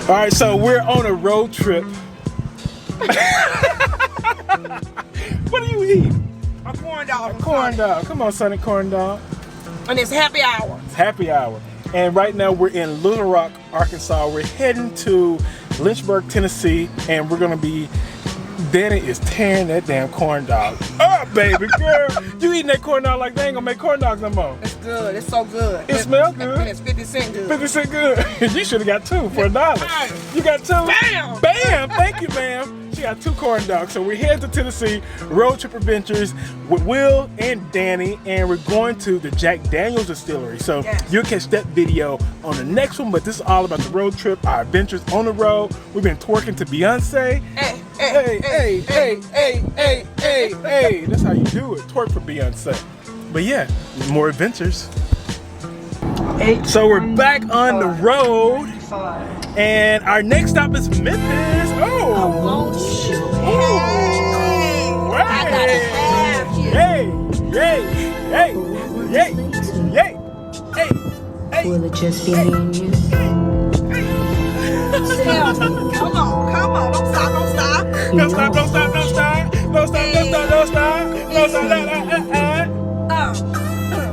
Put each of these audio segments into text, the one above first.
All right, so we're on a road trip. What do you eat? A corn dog. A corn dog. Come on, Sonny, corn dog. And it's happy hour. It's happy hour. And right now we're in Little Rock, Arkansas. We're heading to Lynchburg, Tennessee, and we're gonna be, Danny is tearing that damn corn dog up, baby girl. You eating that corn dog like they ain't gonna make corn dogs no more. It's good. It's so good. It smells good. And it's 50 cents good. 50 cents good. You should have got two for $1. You got two? Bam! Bam! Thank you, ma'am. She got 2 corn dogs. So we're heading to Tennessee, road trip adventures with Will and Danny, and we're going to the Jack Daniel Distillery. So you'll catch that video on the next one, but this is all about the road trip, our adventures on the road. We've been twerking to Beyonce. Hey, hey, hey, hey, hey, hey, hey, hey. That's how you do it. Twerk for Beyonce. But yeah, more adventures. So we're back on the road, and our next stop is Memphis. Oh, Hey, I gotta have you. Hey, hey, hey, hey, hey, hey, hey. Will it just be me and you? Come on, don't stop. Don't stop, don't stop, don't stop, don't stop, don't stop, don't stop, don't stop.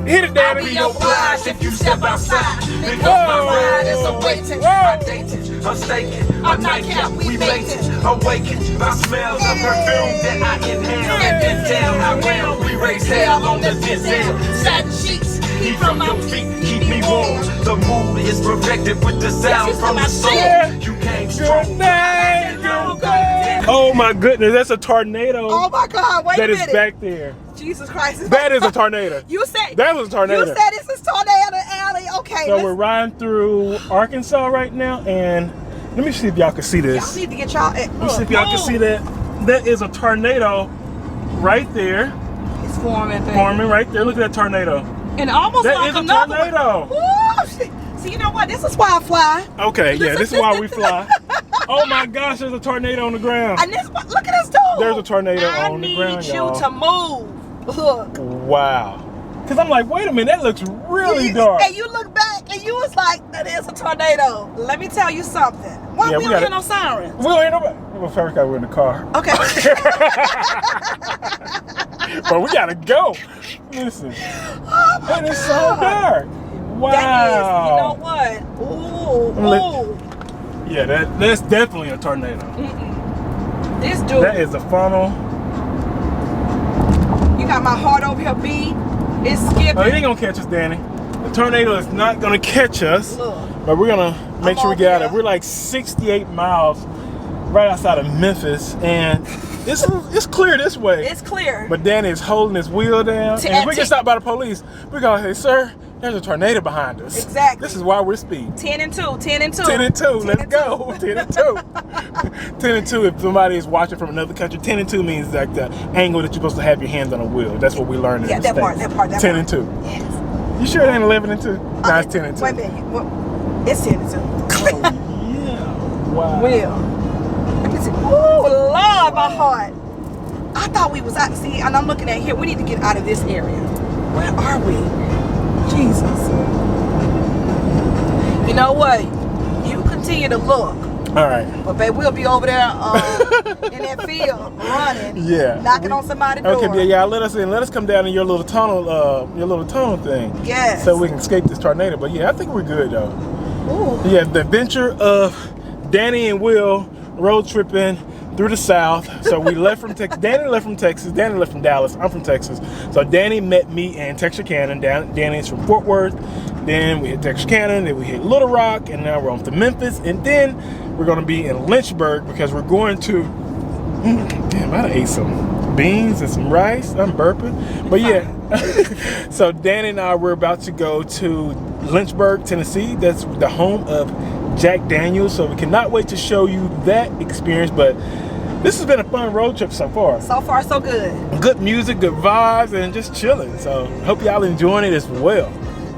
Hit it, Danny. I'll be obliged if you step outside. Because my ride is awaiting. I'm dated, I'm staking, I'm nightcap, we mating. Awakened by smells of perfume that I inhale. And then tell how well we raise hell on the Denzel. Satin sheets, keep from your feet, keep me warm. The mood is perfected with the sound from the soul. You came strong. Oh my goodness, that's a tornado. Oh my God, wait a minute. That is back there. Jesus Christ. That is a tornado. You said that was a tornado. You said this is tornado alley. Okay. So we're riding through Arkansas right now, and let me see if y'all can see this. Y'all need to get y'all. Let me see if y'all can see that. That is a tornado right there. It's forming. Baby. Forming right there. Look at that tornado. And almost that like is a another tornado. One. See, you know what? This is why I fly. Okay, yeah, this is why we fly. Oh my gosh, there's a tornado on the ground. And this, look at this dude. There's a tornado on the ground, I need you to move. Look. Wow. Because I'm like, wait a minute, that looks really dark. And you look back and you was like, that is a tornado. Let me tell you something. Why we don't hear no sirens? We don't hear nobody. Well, first we're in the car. Okay. But we gotta go. Listen. Oh that is so dark. Wow. That is, you know what? Ooh. Yeah, that's definitely a tornado. This dude. That is a funnel. You got my heart over here beat. It's skipping. Oh, it ain't gonna catch us, Danny. The tornado is not gonna catch us. Look. But we're gonna make sure we get out of it. We're like 68 miles right outside of Memphis, and it's clear this way. It's clear. But Danny is holding his wheel down. And if we get stopped by the police, we're gonna say, sir, there's a tornado behind us. Exactly. This is why we're speeding. 10 and 2, 10 and 2. 10 and 2, let's go. 10 and 2. 10 and 2, if somebody is watching from another country, 10 and 2 means like the angle that you're supposed to have your hands on a wheel. That's what we learned in the States. that part. 10 and 2. Yes. You sure it ain't 11 and 2? No, it's 10 and 2. Wait a minute. It's 10 and 2. Oh, yeah. Wow. Will. Let me see. Ooh, Lord, my heart. I thought we was out. See, and I'm looking at here. We need to get out of this area. Where are we? Jesus. You know what? You continue to look. All right. But babe, we'll be over there in that field running. Yeah. Knocking on somebody's door. Okay, yeah, let us in. Let us come down in your little tunnel thing. Yes. So we can escape this tornado. But yeah, I think we're good though. Ooh. Yeah, the adventure of Danny and Will road tripping through the South. So we left from Texas. Danny left from Texas. Danny left from Dallas. I'm from Texas. So Danny met me in Texarkana. Danny's from Fort Worth. Then we hit Texarkana. Then we hit Little Rock. And now we're on to Memphis. And then we're going to be in Lynchburg because we're going to... damn, I ate some beans and some rice. I'm burping. But yeah. So Danny and I, we're about to go to Lynchburg, Tennessee. That's the home of Jack Daniel. So we cannot wait to show you that experience. But this has been a fun road trip so far. So far, so good. Good music, good vibes, and just chilling. So hope y'all enjoying it as well.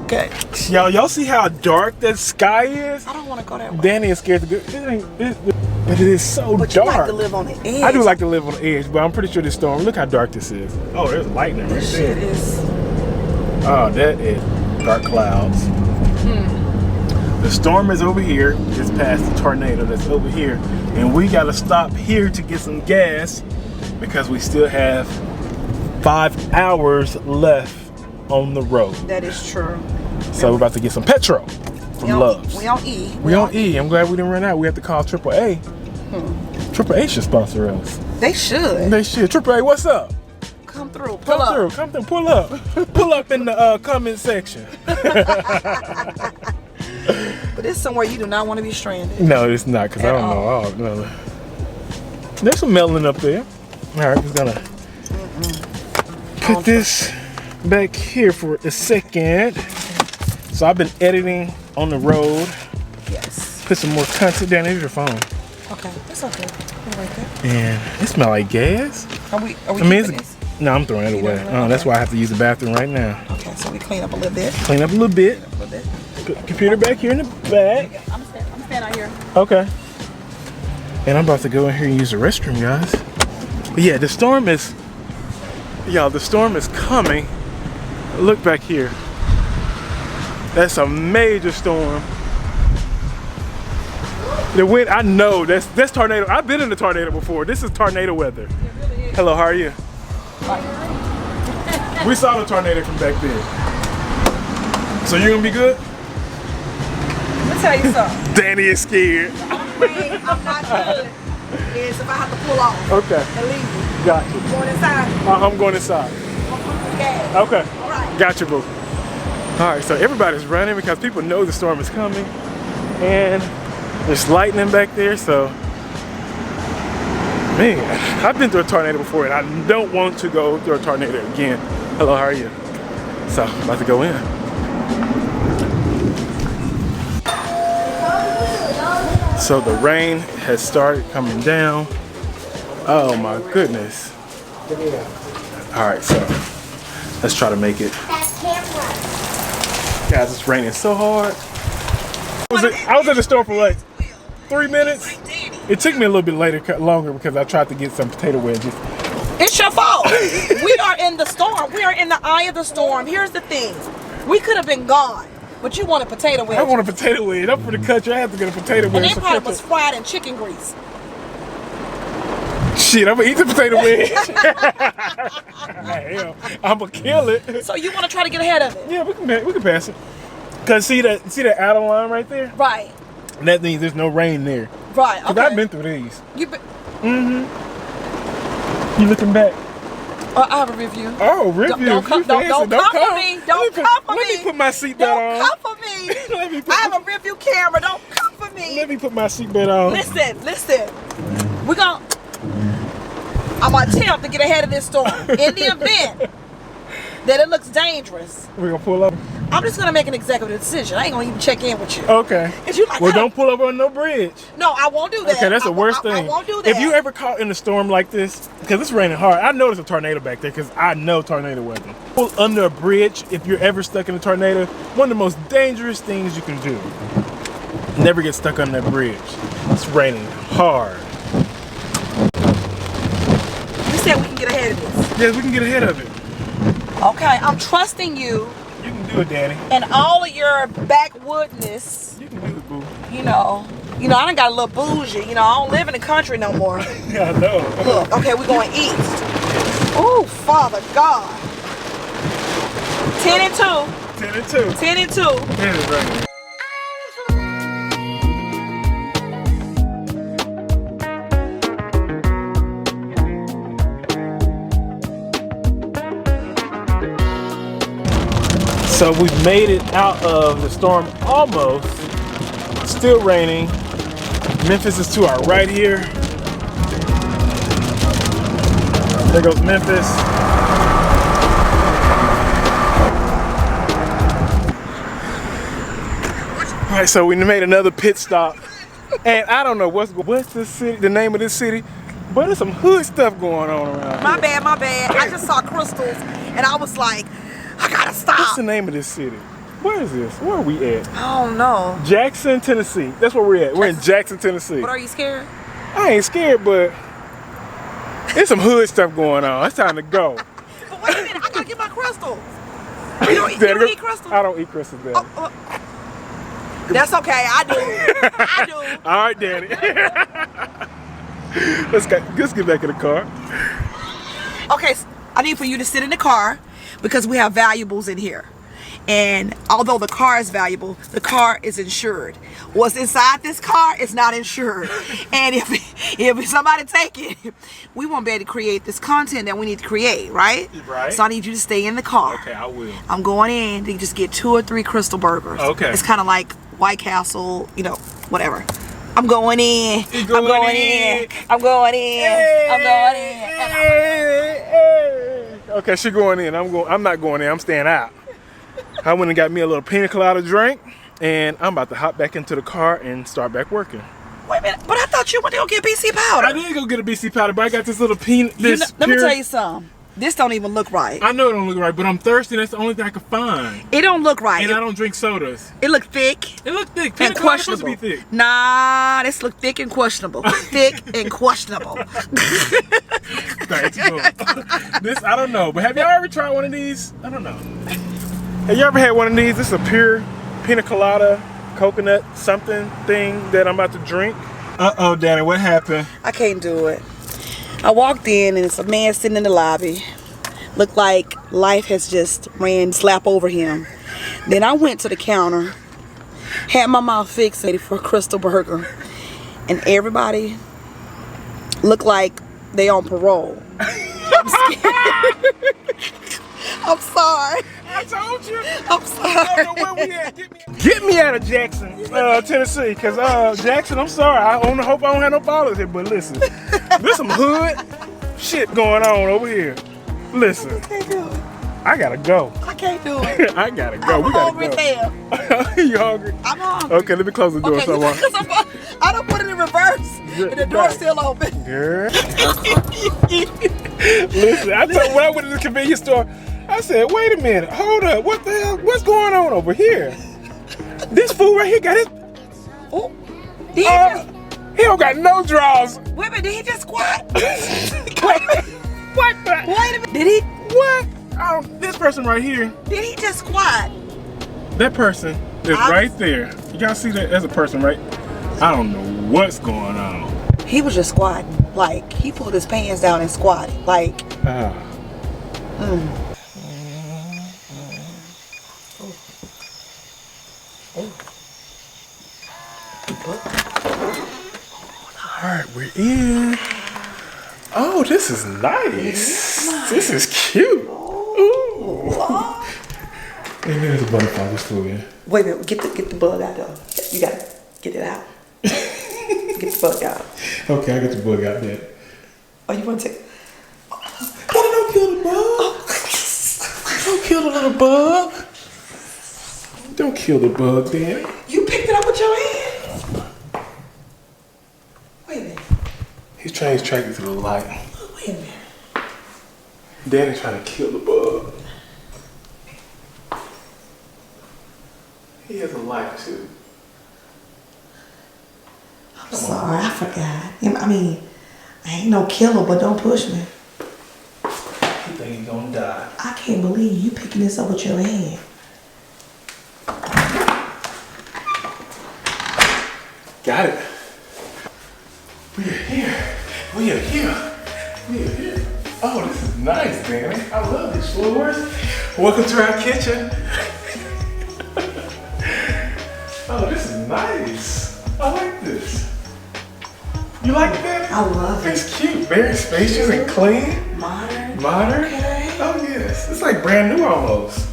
Okay. Y'all see how dark that sky is? I don't want to go that way. Danny is scared to go. But it is so but dark. You like to live on the edge. I do like to live on the edge, but I'm pretty sure this storm, look how dark this is. Oh, there's lightning right there. This shit is... Oh, that is dark clouds. The storm is over here. It's past the tornado that's over here. And we gotta stop here to get some gas because we still have 5 hours left on the road. That is true. So we're about to get some petrol from Love's. We on E. We on E. I'm glad we didn't run out. We have to call AAA. AAA should sponsor us. They should. They should. AAA, what's up? Come through. Come through. Pull up. Pull up in the comment section. But it's somewhere you do not want to be stranded. No, it's not, because I don't know. Oh, no. There's some melon up there. All right, we're gonna put this back here for a second. So I've been editing on the road. Yes. Put some more content down. Here's your phone. Okay, it's okay. Right there. And it smells like gas. Are we keeping this? No, I'm throwing it away. That's why I have to use the bathroom right now. Okay, so we clean up a little bit. Clean up a little bit. Put the computer back here in the back. I'm standing out here. Okay. And I'm about to go in here and use the restroom, guys. But yeah, the storm is coming. Look back here. That's a major storm. The wind, I know, that's tornado. I've been in a tornado before. This is tornado weather. Hello, how are you? We saw the tornado from back there. So you gonna be good? Let me tell you something. Danny is scared. I'm not good. Is if I have to pull off. Okay. And leave you. Got you. Going inside. I'm going inside. Gas. Okay. All right. Got you, boo. All right, so everybody's running because people know the storm is coming. And there's lightning back there, so. Man, I've been through a tornado before and I don't want to go through a tornado again. Hello, how are you? So, I'm about to go in. So the rain has started coming down. Oh my goodness. All right, so let's try to make it. Guys, it's raining so hard. I was at the store for like 3 minutes. It took me a little bit longer because I tried to get some potato wedges. It's your fault. We are in the storm. We are in the eye of the storm. Here's the thing. We could have been gone, but you want a potato wedge. I want a potato wedge. I'm for the country. I have to get a potato wedge. And they probably was fried in chicken grease. Shit, I'm gonna eat the potato wedge. Hell, I'm gonna kill it. So you want to try to get ahead of it? Yeah, we can pass it. Cause see that outer line right there? Right. And that means there's no rain there. Right. Okay. Cause I've been through these. You been? You looking back? I have a review. Oh, review. Don't come for me. Don't come for me. Let me put my seatbelt on. Don't come for me. I have a review camera. Don't come for me. Let me put my seatbelt on. Listen. I'm gonna attempt to get ahead of this storm. In the event that it looks dangerous, We're gonna pull up. I'm just gonna make an executive decision. I ain't gonna even check in with you. Okay. You like, well, don't pull up on no bridge. No, I won't do that. Okay, that's the worst thing. I won't do that. If you ever caught in a storm like this, because it's raining hard, I know there's a tornado back there because I know tornado weather. Pull under a bridge if you're ever stuck in a tornado. One of the most dangerous things you can do. Never get stuck on that bridge. It's raining hard. You said we can get ahead of this. Yes, we can get ahead of it. Okay, I'm trusting you. You can do it, Danny. And all of your backwoodness. You can do it, boo. You know, I done got a little bougie. I don't live in the country no more. Yeah, I know. Look, okay, we're going east. Oh, Father God. 10 and 2. 10 and 2. 10 and 2. It is raining. So we've made it out of the storm almost. Still raining. Memphis is to our right here. There goes Memphis. All right, so we made another pit stop. And I don't know what's this city, the name of this city, but there's some hood stuff going on around My here. bad. I just saw crystals and I was like, I gotta stop. What's the name of this city? Where is this? Where are we at? I don't know. Jackson, Tennessee. That's where we're at. We're in Jackson, Tennessee. But are you scared? I ain't scared, but there's some hood stuff going on. It's time to go. But wait a minute, I gotta get my crystals. You don't eat crystals? I don't eat crystals, Daddy. That's okay. I do. I do. All right, Danny. Let's get back in the car. Okay, I need for you to sit in the car because we have valuables in here. And although the car is valuable, the car is insured. What's inside this car is not insured. And if somebody take it, we won't be able to create this content that we need to create, right? Right. So I need you to stay in the car. Okay, I will. I'm going in to just get 2 or 3 Crystal burgers. Okay. It's kind of like White Castle, you know, whatever. I'm going in. I'm going in. I'm going in. I'm going in. Okay, she going in. I'm not going in. I'm staying out. I went and got me a little pina colada drink, and I'm about to hop back into the car and start back working. Wait a minute, but I thought you went to go get BC powder. I did go get a BC powder, but I got this little peanut. Let me tell you something. This don't even look right. I know it don't look right, but I'm thirsty. That's the only thing I could find. It don't look right. And I don't drink sodas. It look thick. It look thick. And Pina colada's supposed to be thick. Nah, this look thick and questionable. Thick and questionable. Thanks, bro. This, I don't know, but have y'all ever tried one of these? I don't know. Have you ever had one of these? This is a pure pina colada, coconut something thing that I'm about to drink. Uh-oh, Danny, what happened? I can't do it. I walked in and it's a man sitting in the lobby. Looked like life has just ran slap over him. Then I went to the counter, had my mouth fixated for a Crystal burger, and everybody looked like they on parole. I'm scared. I'm sorry. I told you. I'm sorry. I don't know where we at. Get me out of Jackson, Tennessee, because Jackson, I'm sorry. I hope I don't have no followers here, but listen, there's some hood shit going on over here. Listen, I can't do it. I gotta go. I can't do it. I gotta go. I'm We gotta hungry, go. fam. You hungry? I'm hungry. Okay, let me close the door. Okay, So I don't put it in reverse, and the door's still open. Girl. Listen, when I went to the convenience store, I said, wait a minute, hold up, what the hell, what's going on over here? This fool right here got his, Oh, did he don't got no drawers. wait a minute, did he just squat? What the? Wait a minute, did he? What? This person right here, Did he just squat? that person is right there. Y'all see that? That's a person, right? I don't know what's going on. He was just squatting. Like, he pulled his pants down and squatted. Like, Alright, we're in. Oh, this is nice. This is cute. Ooh. And there's a butterfly just flew in. wait a minute, get the bug out though. You gotta get it out. Get the bug out. Okay, I got the bug out there. Oh, you wanna take? Don't kill the bug. Don't kill the little bug. Don't kill the bug, Danny. You picked it up with your hand. Wait a minute. He's trying to track it to the light. Wait a minute. Danny's trying to kill the bug. He has a light too. I'm sorry, I forgot. I mean, I ain't no killer, but don't push me. He think he's gonna die. I can't believe you picking this up with your hand. Got it. We are here. We are here. We are here. Oh, this is nice, Danny. I love these floors. Welcome to our kitchen. Oh, this is nice. I like this. You like that? I love it. It's cute. Very spacious and clean. Modern. Modern. Okay. Oh, yes. It's like brand new almost.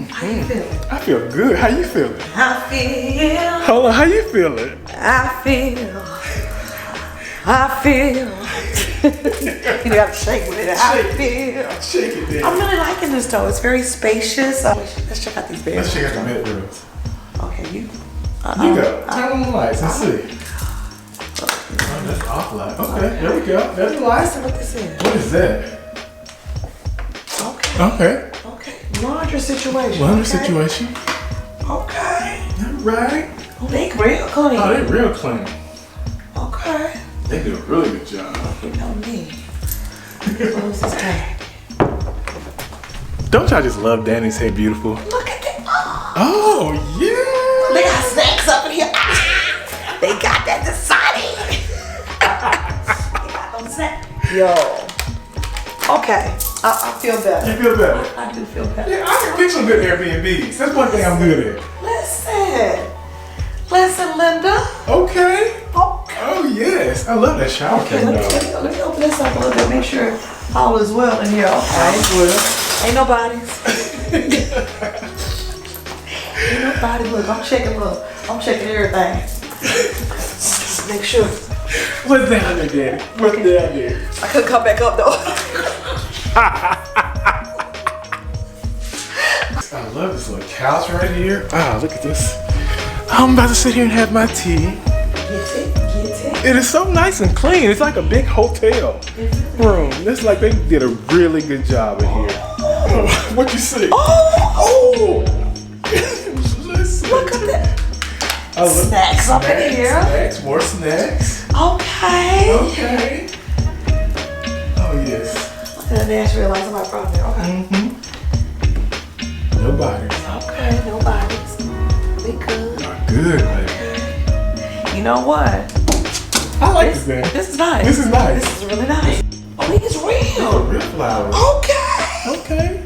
How you feeling? I feel good. How you feeling? I feel. Hold on. How you feeling? I feel. You gotta shake with it. I feel. Shake it, Danny. I'm really liking this though. It's very spacious. Let's check out these bedrooms. Let's check out the bedrooms. Okay, you. You go. Turn on the lights and see. Oh, that's off light. Okay, there we go. There's the lights. Listen what this is. What is that? Okay. Okay. Okay. Laundry situation. Laundry okay. situation. Okay. All right. Oh, they real clean. Oh, they real clean. Okay. They do a really good job. You know me. Close this tag. Don't y'all just love Danny's Hey Beautiful? Look at that. Oh, yeah. They got snacks up in here. They got that decided. They got them snacks. Yo. Okay. I feel better. You feel better? I do feel better. Yeah, I can pick some good Airbnbs. That's one thing I'm good at. Listen, Linda. Okay. Okay. Oh yes, I love that shower Okay, cam. let me open this up a little bit. Make sure all is well in here. Okay. Ain't nobody. Ain't nobody. Look, I'm checking everything. Just make sure. What's down there, Daddy? What's down there? I couldn't come back up though. I love this little couch right here. Ah, look at this. I'm about to sit here and have my tea. Get it. It is so nice and clean. It's like a big hotel room. It's like they did a really good job in here. Oh, what you see? Oh! Listen. Look at that. Snacks up in here. Snacks, more snacks. Okay. Okay. Oh yes. Look at that. Nash realized somebody brought there. Okay. Nobody. Okay, nobody's. We good. Good, man. You know what? I like this, man. This is nice. This is nice. This is really nice. Oh, it's real. Oh, real flowers. Okay. Okay.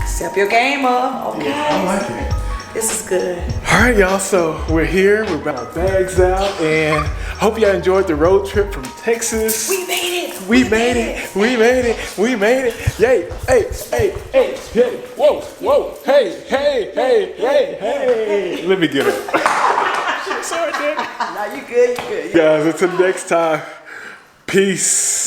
Step your game up. Okay. I like it. This is good. All right, y'all. So we're here. We're bringing our bags out, and I hope y'all enjoyed the road trip from Texas. We made it. We made it. We made it. We made it. Yay! Hey! Hey! Hey! Hey! Whoa! Whoa! Hey! Hey! Hey! Hey! Hey! Let me get it. Sorry, Daddy. Nah, you good. You good. Guys, until next time. Peace.